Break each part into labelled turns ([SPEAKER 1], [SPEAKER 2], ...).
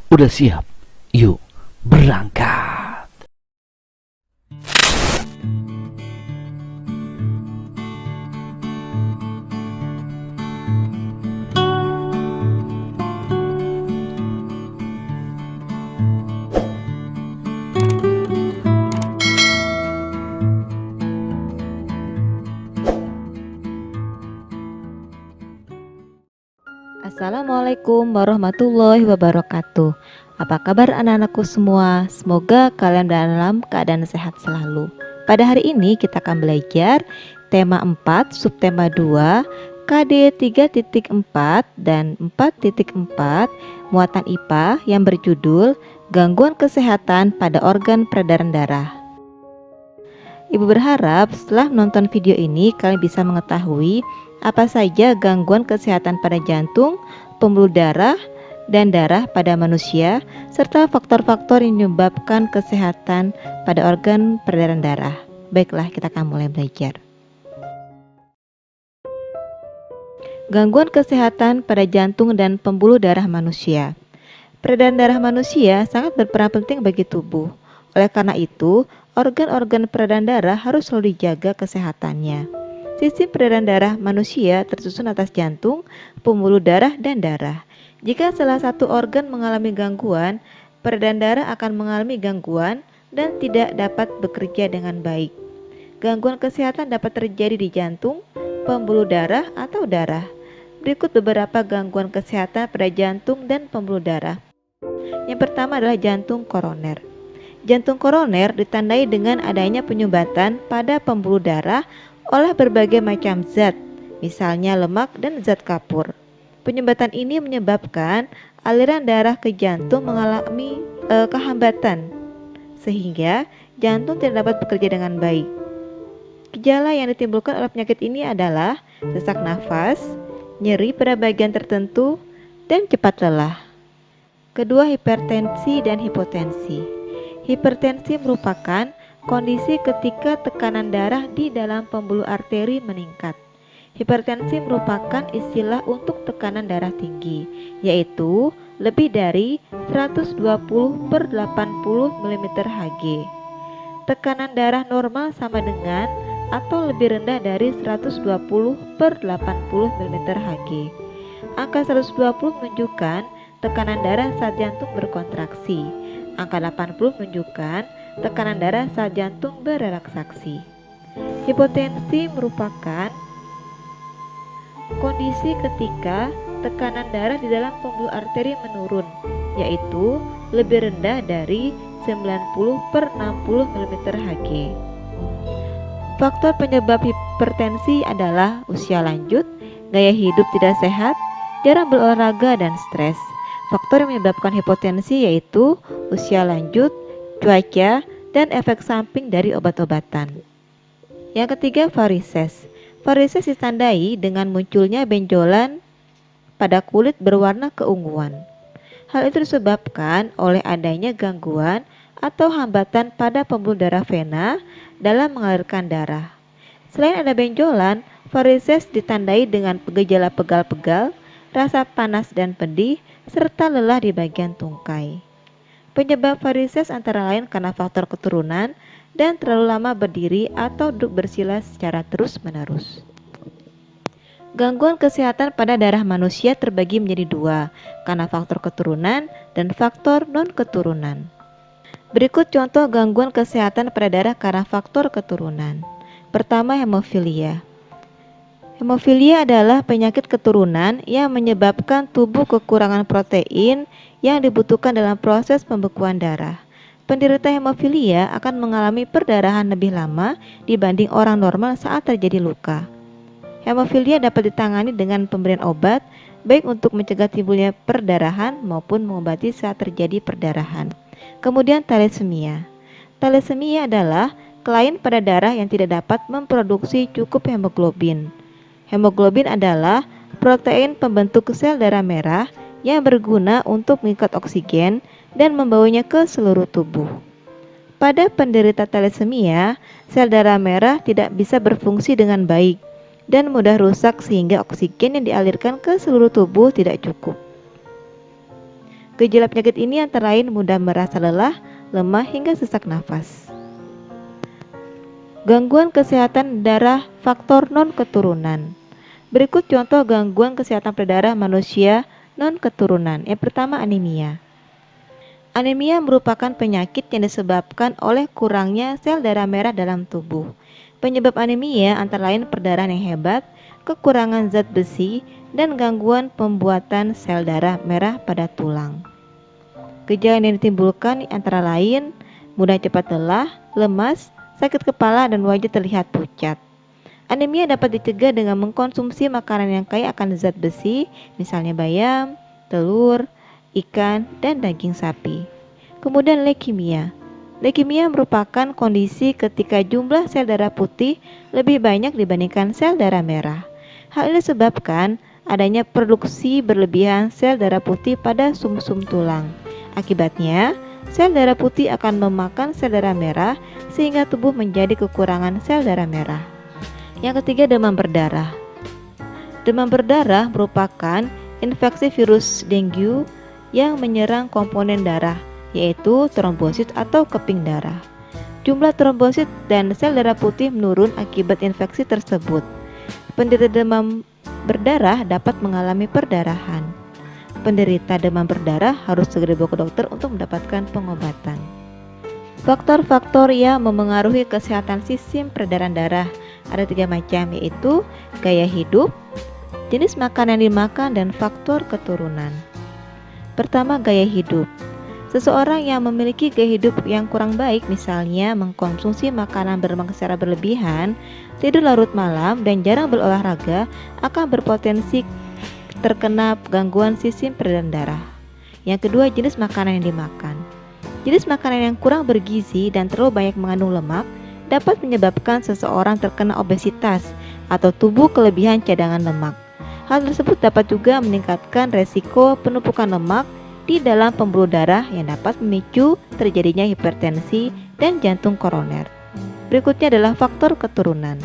[SPEAKER 1] Udah siap? Yuk, berangkat.
[SPEAKER 2] Assalamualaikum warahmatullahi wabarakatuh. Apa kabar anak-anakku semua? Semoga kalian dalam keadaan sehat selalu. Pada hari ini kita akan belajar tema 4, subtema 2, KD 3.4 dan 4.4 muatan IPA yang berjudul Gangguan Kesehatan pada Organ Peredaran Darah. Ibu berharap setelah menonton video ini kalian bisa mengetahui apa saja gangguan kesehatan pada jantung, pembuluh darah, dan darah pada manusia, serta faktor-faktor yang menyebabkan kesehatan pada organ peredaran darah. Baiklah, kita akan mulai belajar. Gangguan kesehatan pada jantung dan pembuluh darah manusia. Peredaran darah manusia sangat berperan penting bagi tubuh. Oleh karena itu, organ-organ peredaran darah harus selalu dijaga kesehatannya. Sistem peredaran darah manusia tersusun atas jantung, pembuluh darah, dan darah. Jika salah satu organ mengalami gangguan, peredaran darah akan mengalami gangguan dan tidak dapat bekerja dengan baik. Gangguan kesehatan dapat terjadi di jantung, pembuluh darah, atau darah. Berikut beberapa gangguan kesehatan pada jantung dan pembuluh darah. Yang pertama adalah jantung koroner. Jantung koroner ditandai dengan adanya penyumbatan pada pembuluh darah oleh berbagai macam zat, misalnya lemak dan zat kapur. Penyumbatan ini menyebabkan aliran darah ke jantung mengalami kehambatan, sehingga jantung tidak dapat bekerja dengan baik. Gejala yang ditimbulkan oleh penyakit ini adalah sesak nafas, nyeri pada bagian tertentu, dan cepat lelah. Kedua, hipertensi dan hipotensi. Hipertensi merupakan kondisi ketika tekanan darah di dalam pembuluh arteri meningkat. Hipertensi merupakan istilah untuk tekanan darah tinggi, yaitu lebih dari 120/80 mmHg. Tekanan darah normal sama dengan atau lebih rendah dari 120/80 mmHg. Angka 120 menunjukkan tekanan darah saat jantung berkontraksi. Angka 80 menunjukkan tekanan darah saat jantung berrelaksasi. Hipotensi merupakan kondisi ketika tekanan darah di dalam pembuluh arteri menurun, yaitu lebih rendah dari 90/60 mmHg. Faktor penyebab hipertensi adalah usia lanjut, gaya hidup tidak sehat, jarang berolahraga, dan stres. Faktor yang menyebabkan hipotensi yaitu usia lanjut, cuaca, dan efek samping dari obat-obatan. Yang ketiga, varises. Varises ditandai dengan munculnya benjolan pada kulit berwarna keunguan. Hal itu disebabkan oleh adanya gangguan atau hambatan pada pembuluh darah vena dalam mengalirkan darah. Selain ada benjolan, varises ditandai dengan gejala pegal-pegal, rasa panas dan pedih, serta lelah di bagian tungkai. Penyebab varises antara lain karena faktor keturunan dan terlalu lama berdiri atau duduk bersila secara terus-menerus. Gangguan kesehatan pada darah manusia terbagi menjadi dua, karena faktor keturunan dan faktor non-keturunan. Berikut contoh gangguan kesehatan pada darah karena faktor keturunan. Pertama, hemofilia. Hemofilia adalah penyakit keturunan yang menyebabkan tubuh kekurangan protein yang dibutuhkan dalam proses pembekuan darah. Penderita hemofilia akan mengalami perdarahan lebih lama dibanding orang normal saat terjadi luka. Hemofilia dapat ditangani dengan pemberian obat, baik untuk mencegah timbulnya perdarahan maupun mengobati saat terjadi perdarahan. Kemudian thalassemia. Thalassemia adalah kelainan pada darah yang tidak dapat memproduksi cukup hemoglobin. Hemoglobin adalah protein pembentuk sel darah merah yang berguna untuk mengikat oksigen dan membawanya ke seluruh tubuh. Pada penderita thalassemia, sel darah merah tidak bisa berfungsi dengan baik dan mudah rusak sehingga oksigen yang dialirkan ke seluruh tubuh tidak cukup. Gejala penyakit ini antara lain mudah merasa lelah, lemah hingga sesak nafas. Gangguan kesehatan darah faktor non-keturunan. Berikut contoh gangguan kesehatan pada darah manusia non-keturunan. Yang pertama, anemia. Anemia merupakan penyakit yang disebabkan oleh kurangnya sel darah merah dalam tubuh. Penyebab anemia antara lain perdarahan yang hebat, kekurangan zat besi, dan gangguan pembuatan sel darah merah pada tulang. Gejala yang ditimbulkan antara lain mudah cepat lelah, lemas, sakit kepala, dan wajah terlihat pucat. Anemia dapat dicegah dengan mengkonsumsi makanan yang kaya akan zat besi, misalnya bayam, telur, ikan, dan daging sapi. Kemudian leukemia. Leukemia merupakan kondisi ketika jumlah sel darah putih lebih banyak dibandingkan sel darah merah. Hal ini disebabkan adanya produksi berlebihan sel darah putih pada sumsum tulang. Akibatnya, sel darah putih akan memakan sel darah merah sehingga tubuh menjadi kekurangan sel darah merah. Yang ketiga, demam berdarah. Demam berdarah merupakan infeksi virus dengue yang menyerang komponen darah, yaitu trombosit atau keping darah. Jumlah trombosit dan sel darah putih menurun akibat infeksi tersebut. Penderita demam berdarah dapat mengalami perdarahan. Penderita demam berdarah harus segera dibawa ke dokter untuk mendapatkan pengobatan. Faktor-faktor yang memengaruhi kesehatan sistem peredaran darah ada 3 macam, yaitu gaya hidup, jenis makanan yang dimakan, dan faktor keturunan. Pertama, gaya hidup. Seseorang yang memiliki gaya hidup yang kurang baik, misalnya mengkonsumsi makanan berlemak secara berlebihan, tidur larut malam, dan jarang berolahraga, akan berpotensi terkena gangguan sistem peredaran darah. Yang kedua, jenis makanan yang dimakan. Jenis makanan yang kurang bergizi dan terlalu banyak mengandung lemak dapat menyebabkan seseorang terkena obesitas atau tubuh kelebihan cadangan lemak. Hal tersebut dapat juga meningkatkan resiko penumpukan lemak di dalam pembuluh darah yang dapat memicu terjadinya hipertensi dan jantung koroner. Berikutnya adalah faktor keturunan.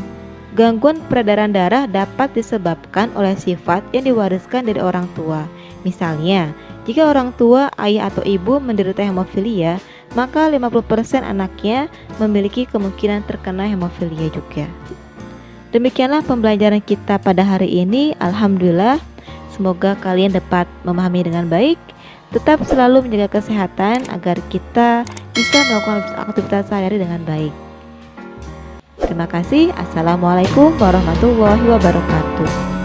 [SPEAKER 2] Gangguan peredaran darah dapat disebabkan oleh sifat yang diwariskan dari orang tua. Misalnya, jika orang tua, ayah atau ibu menderita hemofilia, maka 50% anaknya memiliki kemungkinan terkena hemofilia juga. Demikianlah pembelajaran kita pada hari ini. Alhamdulillah, semoga kalian dapat memahami dengan baik. Tetap selalu menjaga kesehatan agar kita bisa melakukan aktivitas sehari-hari dengan baik. Terima kasih. Assalamualaikum warahmatullahi wabarakatuh.